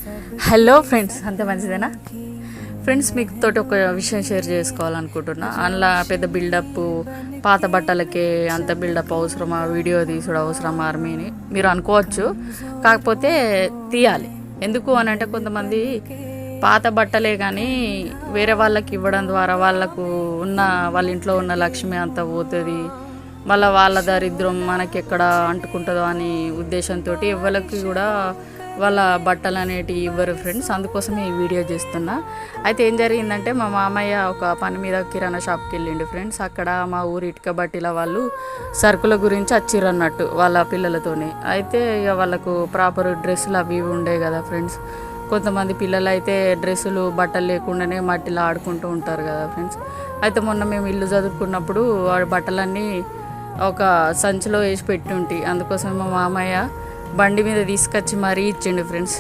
Hello friends, అంత మంచిదేనా friends? మీకు తోటి ఒక విషయం షేర్ చేసుకోవాలనుకుంటున్నా. అందులో పెద్ద బిల్డప్, పాత బట్టలకే అంత బిల్డప్ అవసరమా, వీడియో తీసుడు అవసరమా ఆర్మీని మీరు అనుకోవచ్చు. కాకపోతే తీయాలి. ఎందుకు అని అంటే కొంతమంది పాత బట్టలే కానీ వేరే వాళ్ళకి ఇవ్వడం ద్వారా వాళ్ళ ఇంట్లో ఉన్న లక్ష్మి అంతా పోతుంది, మళ్ళీ వాళ్ళ దరిద్రం మనకి ఎక్కడ అంటుకుంటుందో అని ఉద్దేశంతో ఎవరికి కూడా వాళ్ళ బట్టలు అనేటివి ఇవ్వరు ఫ్రెండ్స్. అందుకోసమే ఈ వీడియో చేస్తున్నా. అయితే ఏం జరిగిందంటే, మా మామయ్య ఒక పని మీద కిరాణా షాప్కి వెళ్ళిండు ఫ్రెండ్స్. అక్కడ మా ఊరు ఇటుక బట్టిల వాళ్ళు సరుకుల గురించి వచ్చిర్రు అన్నట్టు వాళ్ళ పిల్లలతోనే. అయితే ఇక వాళ్ళకు ప్రాపర్ డ్రెస్సులు అవి ఇవి ఉండే కదా ఫ్రెండ్స్. కొంతమంది పిల్లలు అయితే డ్రెస్సులు బట్టలు లేకుండానే మట్టిలో ఆడుకుంటూ ఉంటారు కదా ఫ్రెండ్స్. అయితే మొన్న మేము ఇల్లు చదువుకున్నప్పుడు ఆ బట్టలన్నీ ఒక సంచిలో వేసి పెట్టి ఉంటాయి. అందుకోసం మా మామయ్య బండి మీద తీసుకొచ్చి మరీ ఇచ్చిండు ఫ్రెండ్స్.